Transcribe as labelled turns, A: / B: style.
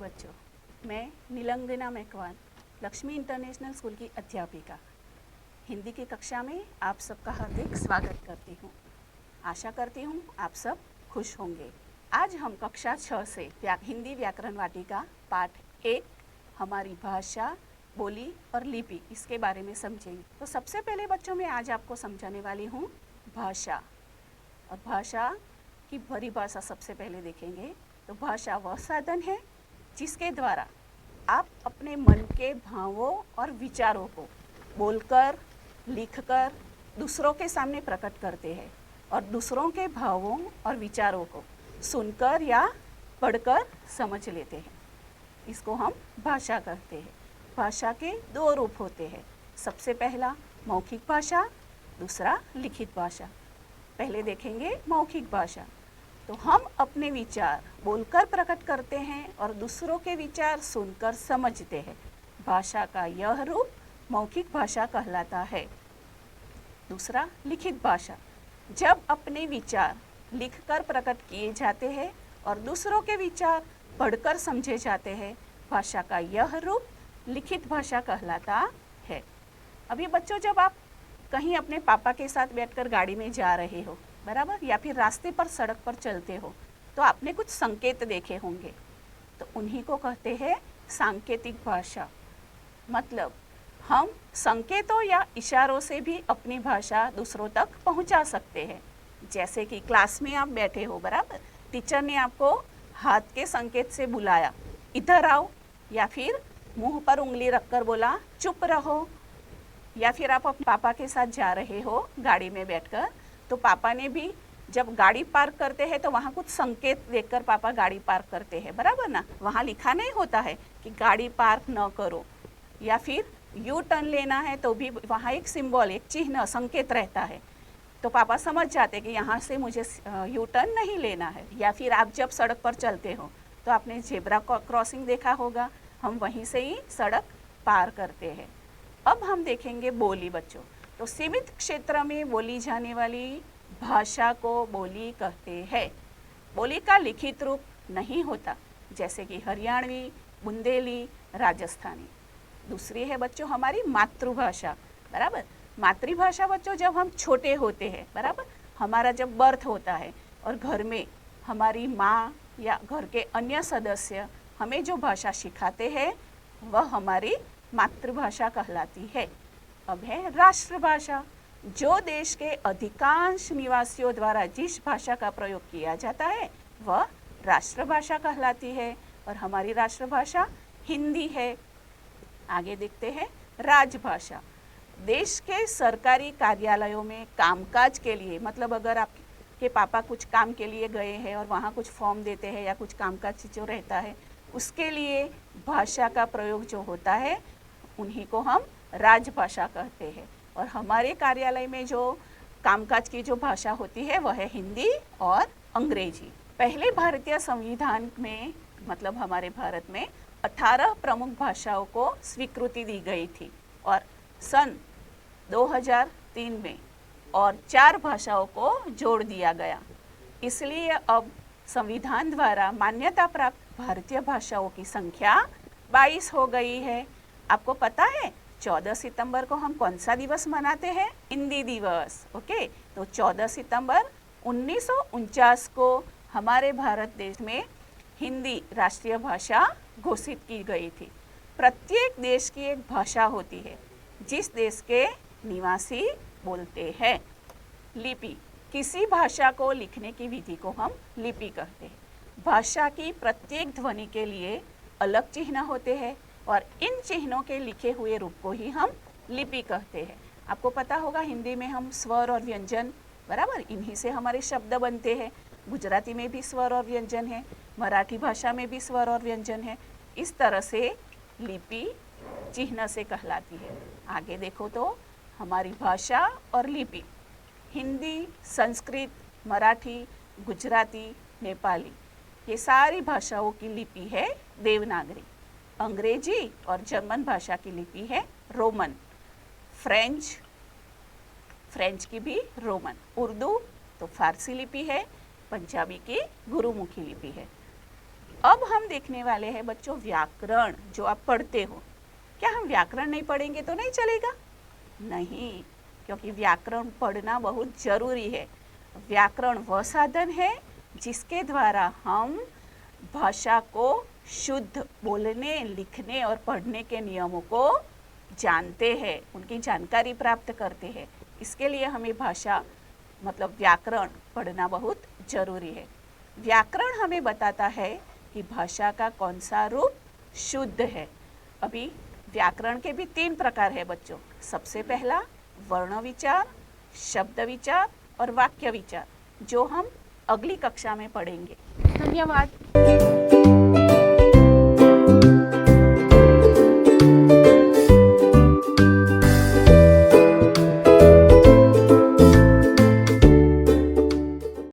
A: बच्चों, मैं नीलंगना Macwan Lakshmi international school की अध्यापिका हिंदी की कक्षा में आप सबका हार्दिक स्वागत करती हूँ। आशा करती हूँ आप सब खुश होंगे। आज हम कक्षा 6 से हिंदी व्याकरण वाटिका पाठ 1 हमारी भाषा, बोली और लिपि इसके बारे में समझेंगे। तो सबसे पहले बच्चों मैं आज आपको समझाने वाली हूँ भाषा। और भाषा की परिभाषा सबसे पहले देखेंगे। तो भाषा वह साधन है जिसके द्वारा आप अपने मन के भावों और विचारों को बोलकर, लिखकर दूसरों के सामने प्रकट करते हैं और दूसरों के भावों और विचारों को सुनकर या पढ़कर समझ लेते हैं। इसको हम भाषा कहते हैं। भाषा के दो रूप होते हैं। सबसे पहला मौखिक भाषा, दूसरा लिखित भाषा। पहले देखेंगे मौखिक भाषा। तो हम अपने विचार बोलकर प्रकट करते हैं और दूसरों के विचार सुनकर समझते हैं। भाषा का यह रूप मौखिक भाषा कहलाता है। दूसरा लिखित भाषा। जब अपने विचार लिखकर प्रकट किए जाते हैं और दूसरों के विचार पढ़कर समझे जाते हैं, भाषा का यह रूप लिखित भाषा कहलाता है। अभी बच्चों, जब आप कहीं अपने पापा के साथ बैठकर गाड़ी में जा रहे हो, बराबर, या फिर रास्ते पर सड़क पर चलते हो, तो आपने कुछ संकेत देखे होंगे, तो उन्हीं को कहते हैं सांकेतिक भाषा। मतलब हम संकेतों या इशारों से भी अपनी भाषा दूसरों तक पहुंचा सकते हैं। जैसे कि क्लास में आप बैठे हो, बराबर, टीचर ने आपको हाथ के संकेत से बुलाया, इधर आओ, या फिर मुंह पर उंगली रखकर बोला चुप रहो, या फिर आप अपने पापा के साथ जा रहे हो गाड़ी में बैठकर, तो पापा ने भी जब गाड़ी पार्क करते हैं तो वहाँ कुछ संकेत देकर पापा गाड़ी पार्क करते हैं, बराबर ना। वहाँ लिखा नहीं होता है कि गाड़ी पार्क न करो, या फिर यू टर्न लेना है तो भी वहाँ एक सिंबल, एक चिन्ह, संकेत रहता है। तो पापा समझ जाते कि यहाँ से मुझे यू टर्न नहीं लेना है। या फिर आप जब सड़क पर चलते हो तो आपने जेब्रा क्रॉसिंग देखा होगा, हम वहीं से ही सड़क पार करते हैं। अब हम देखेंगे बोली बच्चों। तो सीमित क्षेत्र में बोली जाने वाली भाषा को बोली कहते हैं। बोली का लिखित रूप नहीं होता, जैसे कि हरियाणवी, बुंदेली, राजस्थानी। दूसरी है बच्चों हमारी मातृभाषा, बराबर। मातृभाषा बच्चों जब हम छोटे होते हैं, बराबर, हमारा जब बर्थ होता है और घर में हमारी माँ या घर के अन्य सदस्य हमें जो भाषा सिखाते हैं वह हमारी मातृभाषा कहलाती है। अब है राष्ट्रभाषा। जो देश के अधिकांश निवासियों द्वारा जिस भाषा का प्रयोग किया जाता है वह राष्ट्रभाषा कहलाती है, और हमारी राष्ट्रभाषा हिंदी है। आगे देखते हैं राजभाषा। देश के सरकारी कार्यालयों में कामकाज के लिए, मतलब अगर आपके पापा कुछ काम के लिए गए हैं और वहाँ कुछ फॉर्म देते हैं या कुछ कामकाज जो रहता है, उसके लिए भाषा का प्रयोग जो होता है उन्हीं को हम राजभाषा कहते हैं। और हमारे कार्यालय में जो कामकाज की जो भाषा होती है वह है हिंदी और अंग्रेजी। पहले भारतीय संविधान में, मतलब हमारे भारत में 18 प्रमुख भाषाओं को स्वीकृति दी गई थी, और सन 2003 में और 4 भाषाओं को जोड़ दिया गया। इसलिए अब संविधान द्वारा मान्यता प्राप्त भारतीय भाषाओं की संख्या 22 हो गई है। आपको पता है 14 सितंबर को हम कौन सा दिवस मनाते हैं? हिंदी दिवस। ओके, तो 14 सितंबर 1949 को हमारे भारत देश में हिंदी राष्ट्रीय भाषा घोषित की गई थी। प्रत्येक देश की एक भाषा होती है जिस देश के निवासी बोलते हैं। लिपि, किसी भाषा को लिखने की विधि को हम लिपि कहते हैं। भाषा की प्रत्येक ध्वनि के लिए अलग चिन्ह होते हैं और इन चिन्हों के लिखे हुए रूप को ही हम लिपि कहते हैं। आपको पता होगा हिंदी में हम स्वर और व्यंजन, बराबर, इन्हीं से हमारे शब्द बनते हैं। गुजराती में भी स्वर और व्यंजन है, मराठी भाषा में भी स्वर और व्यंजन है। इस तरह से लिपि चिन्ह से कहलाती है। आगे देखो तो हमारी भाषा और लिपि, हिंदी, संस्कृत, मराठी, गुजराती, नेपाली, ये सारी भाषाओं की लिपि है देवनागरी। अंग्रेजी और जर्मन भाषा की लिपि है रोमन। फ्रेंच की भी रोमन। उर्दू तो फारसी लिपि है। पंजाबी की गुरुमुखी लिपि है। अब हम देखने वाले हैं बच्चों व्याकरण, जो आप पढ़ते हो। क्या हम व्याकरण नहीं पढ़ेंगे तो नहीं चलेगा? नहीं, क्योंकि व्याकरण पढ़ना बहुत जरूरी है। व्याकरण वह साधन है जिसके द्वारा हम भाषा को शुद्ध बोलने, लिखने और पढ़ने के नियमों को जानते हैं, उनकी जानकारी प्राप्त करते हैं। इसके लिए हमें भाषा मतलब व्याकरण पढ़ना बहुत जरूरी है। व्याकरण हमें बताता है कि भाषा का कौन सा रूप शुद्ध है। अभी व्याकरण के भी 3 प्रकार है बच्चों। सबसे पहला वर्ण विचार, शब्द विचार और वाक्य विचार, जो हम अगली कक्षा में पढ़ेंगे। धन्यवाद।